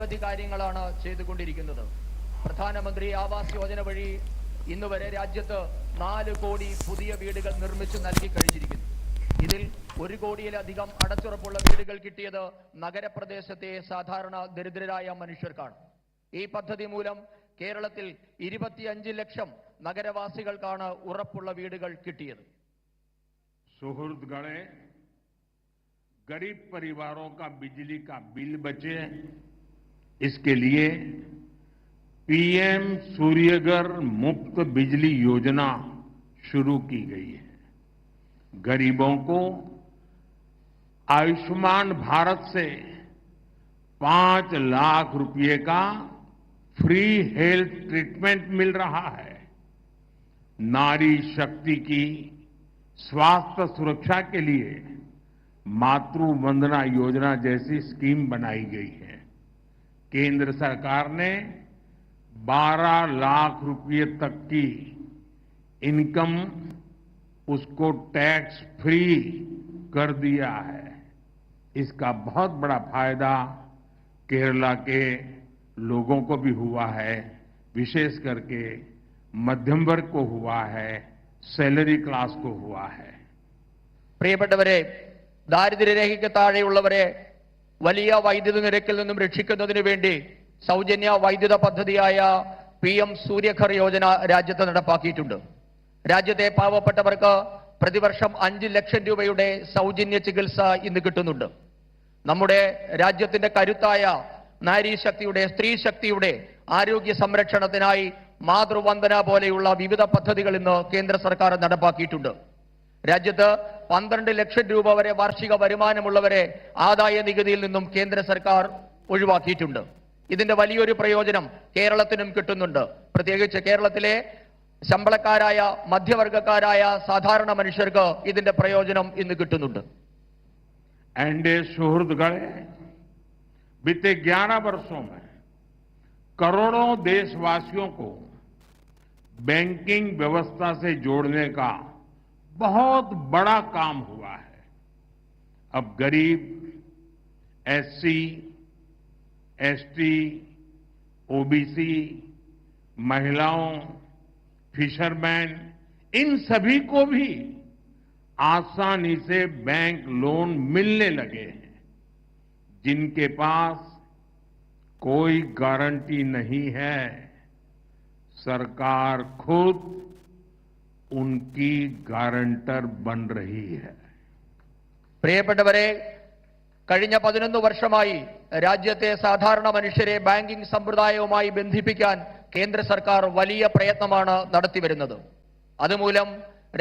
നിരവധി കാര്യങ്ങളാണ് ചെയ്തുകൊണ്ടിരിക്കുന്നത്. പ്രധാനമന്ത്രി ആവാസ് യോജന വഴി ഇന്നുവരെ രാജ്യത്ത് 4 കോടി പുതിയ വീടുകൾ നിർമ്മിച്ചു നൽകി കഴിഞ്ഞിരിക്കുന്നു. ഇതിൽ 1 കോടിയിലധികം അടച്ചുറപ്പുള്ള വീടുകൾ കിട്ടിയത് നഗരപ്രദേശത്തെ സാധാരണ ദരിദ്രരായ മനുഷ്യർക്കാണ്. ഈ പദ്ധതി മൂലം കേരളത്തിൽ 25 ലക്ഷം നഗരവാസികൾക്കാണ് ഉറപ്പുള്ള വീടുകൾ കിട്ടിയത്. सुहृदगणे, गरीब परिवारों का बिजली का बिल बचे, इसके लिए पीएम सूर्यघर मुफ्त बिजली योजना शुरू की गई है। गरीबों को आयुष्मान भारत से 5 लाख रुपए का फ्री हेल्थ ट्रीटमेंट मिल रहा है। नारी शक्ति की स्वास्थ्य सुरक्षा के लिए मातृ वंदना योजना जैसी स्कीम बनाई गई है। केंद्र सरकार ने 12 लाख रुपए तक की इनकम उसको टैक्स फ्री कर दिया है। इसका बहुत बड़ा फायदा केरला के लोगों को भी हुआ है, विशेष करके मध्यम वर्ग को हुआ है, सैलरी क्लास को हुआ है। പ്രിയപ്പെട്ടവരെ, ദാരിദ്ര്യരേഖയ്ക്ക് താഴെയുള്ളവരെ വലിയ വൈദ്യുത നിരക്കിൽ നിന്നും രക്ഷിക്കുന്നതിന് വേണ്ടി സൗജന്യ വൈദ്യുത പദ്ധതിയായ PM സൂര്യഘർ യോജന രാജ്യത്ത് നടപ്പാക്കിയിട്ടുണ്ട്. രാജ്യത്തെ പാവപ്പെട്ടവർക്ക് പ്രതിവർഷം 5 ലക്ഷം രൂപയുടെ സൗജന്യ ചികിത്സ ഇന്ന് കിട്ടുന്നുണ്ട്. നമ്മുടെ രാജ്യത്തിന്റെ കരുത്തായ നാരീശക്തിയുടെ, സ്ത്രീ ശക്തിയുടെ ആരോഗ്യ സംരക്ഷണത്തിനായി മാതൃവന്ദന പോലെയുള്ള വിവിധ പദ്ധതികൾ ഇന്ന് കേന്ദ്ര സർക്കാർ നടപ്പാക്കിയിട്ടുണ്ട്. രാജ്യത്ത് 12 ലക്ഷം രൂപ വരെ വാർഷിക വരുമാനമുള്ളവരെ ആദായ നികുതിയിൽ നിന്നും കേന്ദ്ര സർക്കാർ ഒഴിവാക്കിയിട്ടുണ്ട്. ഇതിന്റെ വലിയൊരു പ്രയോജനം കേരളത്തിനും കിട്ടുന്നുണ്ട്. പ്രത്യേകിച്ച് കേരളത്തിലെ ശമ്പളക്കാരായ, മധ്യവർഗക്കാരായ സാധാരണ മനുഷ്യർക്ക് ഇതിന്റെ പ്രയോജനം ഇന്ന് കിട്ടുന്നുണ്ട്. बीते 11 वर्षों में करोड़ों देशवासियों को बैंकिंग व्यवस्था से जोड़ने का बहुत बड़ा काम हुआ है। अब गरीब, SC, ST, OBC, महिलाओं, फिशरमैन, इन सभी को भी आसानी से बैंक लोन मिलने लगे हैं। जिनके पास कोई गारंटी नहीं है, सरकार खुद उनकी गारंटर बन रही है. പ്രിയപ്പെട്ടവരെ, കഴിഞ്ഞ 11 വർഷമായി രാജ്യത്തെ സാധാരണ മനുഷ്യരെ ബാങ്കിംഗ് സമ്പ്രദായവുമായി ബന്ധിപ്പിക്കാൻ കേന്ദ്ര സർക്കാർ വലിയ പ്രയത്നമാണ് നടത്തിവരുന്നത്. അതുമൂലം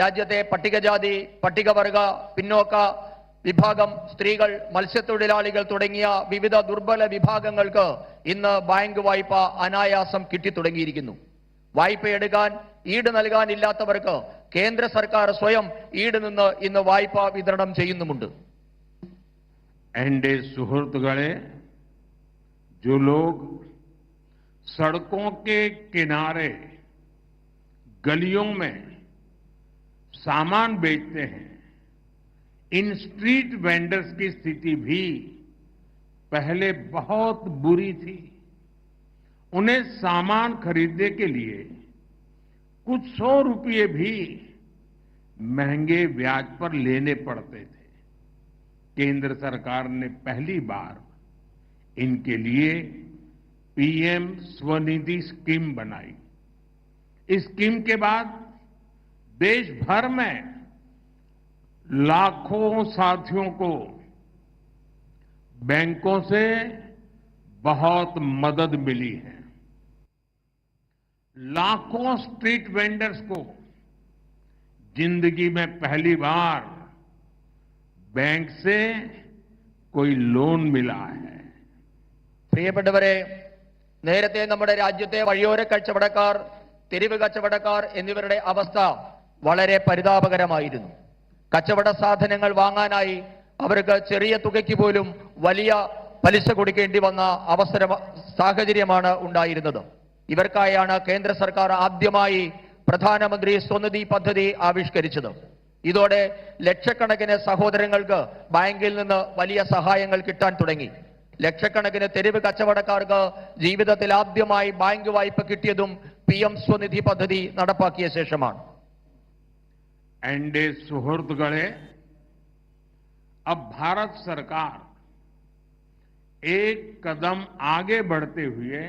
രാജ്യത്തെ പട്ടികജാതി, പട്ടികവർഗ, പിന്നോക്ക വിഭാഗം, സ്ത്രീകൾ, മത്സ്യത്തൊഴിലാളികൾ തുടങ്ങിയ വിവിധ ദുർബല വിഭാഗങ്ങൾക്ക് ഇന്ന് ബാങ്ക് വായ്പ അനായാസം കിട്ടിത്തുടങ്ങിയിരിക്കുന്നു. വായ്പയെടുക്കാൻ ഈട് നൽകാനില്ലാത്തവർക്ക് കേന്ദ്ര സർക്കാർ സ്വയം ഈട് നിന്ന് ഇന്ന് വായ്പ വിതരണം ചെയ്യുന്നുമുണ്ട്. एंडे सुहृदगणे, जो लोग सड़कों के किनारे, गलियों में सामान बेचते हैं, इन स्ट्रीट वेंडर्स की स्थिति भी पहले बहुत बुरी थी. उन्हें सामान खरीदने के लिए कुछ 100 रुपये भी महंगे ब्याज पर लेने पड़ते थे. केंद्र सरकार ने पहली बार इनके लिए PM स्वनिधि स्कीम बनाई. इस स्कीम के बाद देश भर में लाखों साथियों को बैंकों से बहुत मदद मिली है. लाखों स्ट्रीट वेंडर्स को जिंदगी में पहली बार बैंक से कोई लोन मिला है. പ്രിയപ്പെട്ടവരെ, നേരത്തെ നമ്മുടെ രാജ്യത്തെ വഴിയോര കച്ചവടക്കാർ, തെരുവ് കച്ചവടക്കാർ എന്നിവരുടെ അവസ്ഥ വളരെ പരിതാപകരമായിരുന്നു. കച്ചവട സാധനങ്ങൾ വാങ്ങാനായി അവർക്ക് ചെറിയ തുകയ്ക്ക് പോലും വലിയ പലിശ കൊടുക്കേണ്ടി വന്ന സാഹചര്യമാണ് ഉണ്ടായിരുന്നത്. ഇവർക്കായാണ് കേന്ദ്ര സർക്കാർ ആദ്യമായി പ്രധാനമന്ത്രി സ്വനിധി പദ്ധതി ആവിഷ്കരിച്ചത്. ഇതോടെ ലക്ഷക്കണക്കിന് സഹോദരങ്ങൾക്ക് ബാങ്കിൽ നിന്ന് വലിയ സഹായങ്ങൾ കിട്ടാൻ തുടങ്ങി. ലക്ഷക്കണക്കിന് തെരുവ് കച്ചവടക്കാർക്ക് ജീവിതത്തിൽ ആദ്യമായി ബാങ്ക് വായ്പ കിട്ടിയതും PM സ്വനിധി പദ്ധതി നടപ്പാക്കിയ ശേഷമാണ്. एनडीए सुहृद गणे, अब भारत सरकार एक कदम आगे बढ़ते हुए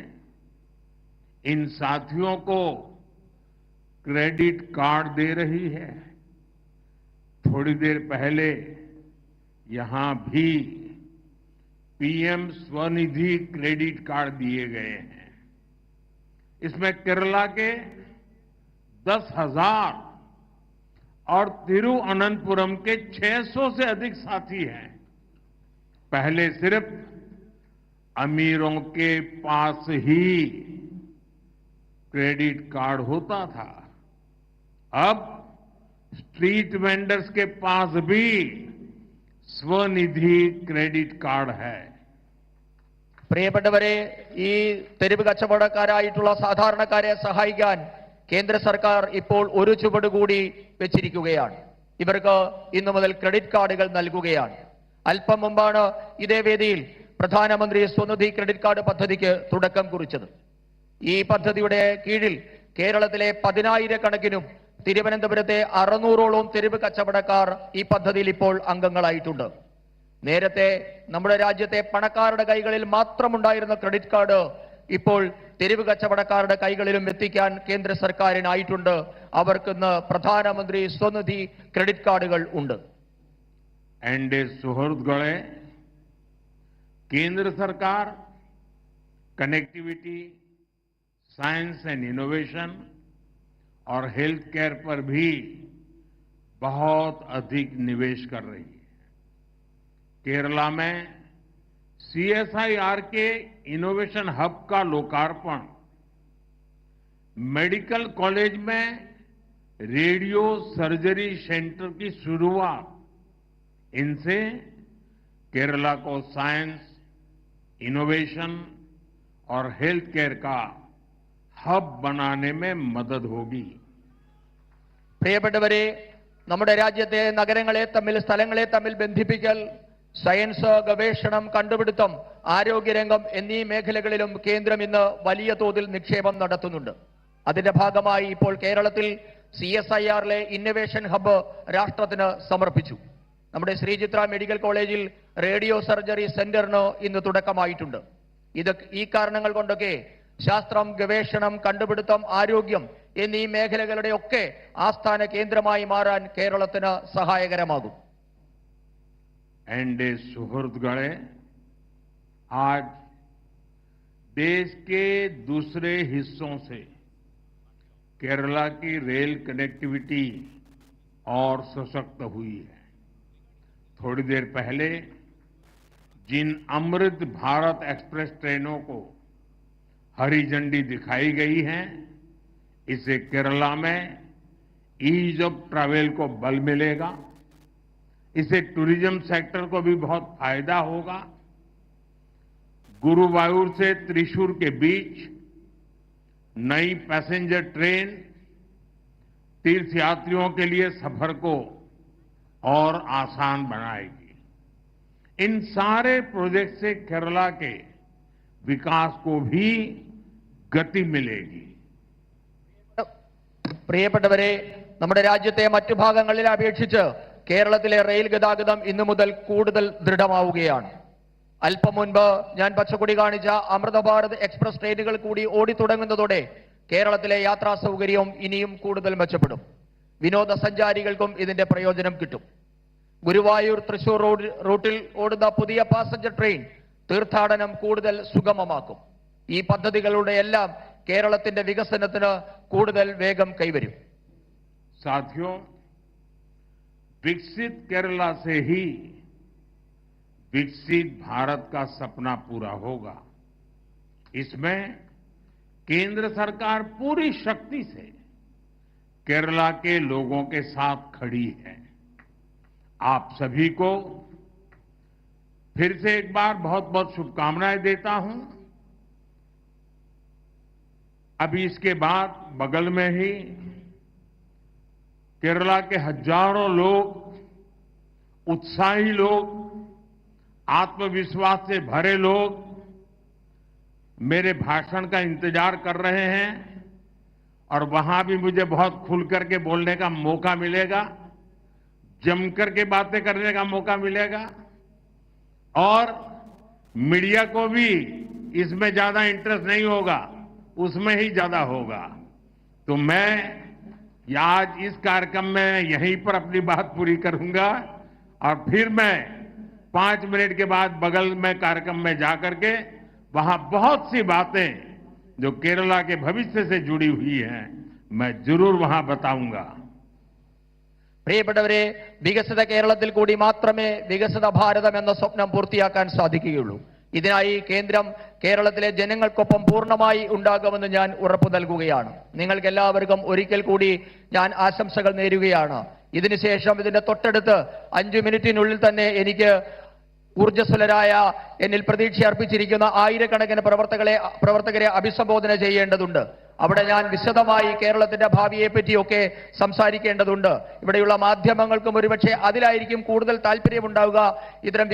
इन साथियों को क्रेडिट कार्ड दे रही है. थोड़ी देर पहले यहां भी PM स्वनिधि क्रेडिट कार्ड दिए गए हैं. इसमें केरला के 10,000 और तिरुवनंतपुरम के 600 से अधिक साथी हैं. पहले सिर्फ अमीरों के पास ही क्रेडिट कार्ड होता था. अब स्ट्रीट वेंडर्स के पास भी स्वनिधि क्रेडिट कार्ड है. പ്രിയപ്പെട്ടവരെ, ഈ തെരുവ് കച്ചവടക്കാരായിട്ടുള്ള സാധാരണക്കാരെ സഹായിക്കാൻ കേന്ദ്ര സർക്കാർ ഇപ്പോൾ ഒരു ചുവട് കൂടി വെച്ചിരിക്കുകയാണ്. ഇവർക്ക് ഇന്നു മുതൽ ക്രെഡിറ്റ് കാർഡുകൾ നൽകുകയാണ്. അല്പം മുമ്പാണ് ഇതേ വേദിയിൽ പ്രധാനമന്ത്രി സ്വനിധി ക്രെഡിറ്റ് കാർഡ് പദ്ധതിക്ക് തുടക്കം കുറിച്ചത്. ഈ പദ്ധതിയുടെ കീഴിൽ കേരളത്തിലെ 10,000 കണക്കിനും തിരുവനന്തപുരത്തെ 600ഓളം തെരുവ് കച്ചവടക്കാർ ഈ പദ്ധതിയിൽ ഇപ്പോൾ അംഗങ്ങളായിട്ടുണ്ട്. നേരത്തെ നമ്മുടെ രാജ്യത്തെ പണക്കാരുടെ കൈകളിൽ മാത്രമുണ്ടായിരുന്ന ക്രെഡിറ്റ് കാർഡ് ഇപ്പോൾ തെരുവ് കച്ചവടക്കാരുടെ കൈകളിലും എത്തിക്കാൻ കേന്ദ്ര സർക്കാരിനായിട്ടുണ്ട്. അവർക്കിന്ന് പ്രധാനമന്ത്രി സ്വനിധി ക്രെഡിറ്റ് കാർഡുകൾ ഉണ്ട്. एनडीए सुहृद गणे, केंद्र सरकार कनेक्टिविटी, साइंस एंड इनोवेशन और हेल्थ केयर पर भी बहुत अधिक निवेश कर रही है. केरला में CSIR के इनोवेशन हब का लोकार्पण, मेडिकल कॉलेज में रेडियो सर्जरी सेंटर की शुरुआत, इनसे केरला को साइंस, इनोवेशन और हेल्थ केयर का हब बनाने में मदद होगी. പ്രിയപ്പെട്ടവരെ, നമ്മുടെ രാജ്യത്തെ നഗരങ്ങളെ തമ്മിൽ, സ്ഥലങ്ങളെ തമ്മിൽ ബന്ധിപ്പിക്കൽ, സയൻസ്, ഗവേഷണം, കണ്ടുപിടുത്തം, ആരോഗ്യരംഗം എന്നീ മേഖലകളിലും കേന്ദ്രം ഇന്ന് വലിയ തോതിൽ നിക്ഷേപം നടത്തുന്നുണ്ട്. അതിന്റെ ഭാഗമായി ഇപ്പോൾ കേരളത്തിൽ CSIRലെ ഇന്നൊവേഷൻ ഹബ്ബ് രാഷ്ട്രത്തിന് സമർപ്പിച്ചു. നമ്മുടെ ശ്രീചിത്ര മെഡിക്കൽ കോളേജിൽ റേഡിയോ സർജറി സെന്ററിന് ഇന്ന് തുടക്കമായിട്ടുണ്ട്. ഈ കാരണങ്ങൾ കൊണ്ടൊക്കെ ശാസ്ത്രം, ഗവേഷണം, കണ്ടുപിടുത്തം, ആരോഗ്യം എന്നീ മേഖലകളുടെ ഒക്കെ ആസ്ഥാന കേന്ദ്രമായി മാറാൻ കേരളത്തിന് സഹായകരമാകും. एनडीए सुहृद गणे, आज देश के दूसरे हिस्सों से केरला की रेल कनेक्टिविटी और सशक्त हुई है. थोड़ी देर पहले जिन अमृत भारत एक्सप्रेस ट्रेनों को हरी झंडी दिखाई गई है, इससे केरला में ईज ऑफ ट्रैवल को बल मिलेगा. इससे टूरिज्म सेक्टर को भी बहुत फायदा होगा. गुरुवायूर से त्रिशूर के बीच नई पैसेंजर ट्रेन तीर्थयात्रियों के लिए सफर को और आसान बनाएगी. इन सारे प्रोजेक्ट से केरला के विकास को भी गति मिलेगी. പ്രിയപ്പെട്ടവരെ, നമ്മുടെ രാജ്യത്തെ മറ്റു ഭാഗങ്ങളിൽ അപേക്ഷിച്ച് കേരളത്തിലെ റെയിൽ ഗതാഗതം ഇന്നു മുതൽ കൂടുതൽ ദൃഢമാവുകയാണ്. അല്പം മുൻപ് ഞാൻ പച്ചക്കൊടി കാണിച്ച അമൃത ഭാരത് എക്സ്പ്രസ് ട്രെയിനുകൾ കൂടി ഓടിത്തുടങ്ങുന്നതോടെ കേരളത്തിലെ യാത്രാ സൗകര്യവും ഇനിയും കൂടുതൽ മെച്ചപ്പെടും. വിനോദസഞ്ചാരികൾക്കും ഇതിന്റെ പ്രയോജനം കിട്ടും. ഗുരുവായൂർ തൃശൂർ റൂട്ടിൽ ഓടുന്ന പുതിയ പാസഞ്ചർ ട്രെയിൻ തീർത്ഥാടനം കൂടുതൽ സുഗമമാക്കും. ഈ പദ്ധതികളുടെ എല്ലാം കേരളത്തിന്റെ വികസനത്തിന് കൂടുതൽ വേഗം കൈവരും. साथियों, विकसित केरला से ही विकसित भारत का सपना पूरा होगा. इसमें केंद्र सरकार पूरी शक्ति से केरला के लोगों के साथ खड़ी है. आप सभी को फिर से एक बार बहुत बहुत शुभकामनाएं देता हूं. अभी इसके बाद बगल में ही केरला के हजारों लोग, उत्साही लोग आत्मविश्वास से भरे लोग मेरे भाषण का इंतजार कर रहे हैं और वहां भी मुझे बहुत खुल करके बोलने का मौका मिलेगा, जमकर के बातें करने का मौका मिलेगा और मीडिया को भी इसमें ज्यादा इंटरेस्ट नहीं होगा, उसमें ही ज्यादा होगा। तो मैं आज इस कार्यक्रम में यहीं पर अपनी बात पूरी करूंगा और फिर मैं 5 मिनट के बाद बगल में कार्यक्रम में जाकर के वहां बहुत सी बातें जो केरला के भविष्य से जुड़ी हुई हैं मैं जरूर वहां बताऊंगा। പ്രിയപ്പെട്ടവരെ, വികസിത കേരളത്തിൽ കൂടി മാത്രമേ വികസിത ഭാരതം എന്ന സ്വപ്നം പൂർത്തിയാക്കാൻ സാധിക്കുകയുള്ളൂ. ഇതിനായി കേന്ദ്രം കേരളത്തിലെ ജനങ്ങൾക്കൊപ്പം പൂർണ്ണമായി ഉണ്ടാകുമെന്ന് ഞാൻ ഉറപ്പു നൽകുകയാണ്. നിങ്ങൾക്ക് എല്ലാവർക്കും ഒരിക്കൽ കൂടി ഞാൻ ആശംസകൾ നേരുകയാണ്. ഇതിനുശേഷം ഇതിന്റെ തൊട്ടടുത്ത് 5 മിനിറ്റിനുള്ളിൽ തന്നെ എനിക്ക് ഊർജ്ജസ്വലരായ എന്നിൽ പ്രതീക്ഷ അർപ്പിച്ചിരിക്കുന്ന ആയിരക്കണക്കിന് പ്രവർത്തകരെ അഭിസംബോധന ചെയ്യേണ്ടതുണ്ട്. അവിടെ ഞാൻ വിശദമായി കേരളത്തിന്റെ ഭാവിയെ പറ്റിയൊക്കെ സംസാരിക്കേണ്ടതുണ്ട്. ഇവിടെയുള്ള മാധ്യമങ്ങൾക്കും ഒരുപക്ഷെ അതിലായിരിക്കും കൂടുതൽ താല്പര്യമുണ്ടാവുക. ഇത്തരം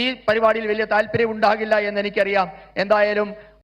ഈ പരിപാടിയിൽ വലിയ താല്പര്യം ഉണ്ടാകില്ല എന്ന് എനിക്കറിയാം. എന്തായാലും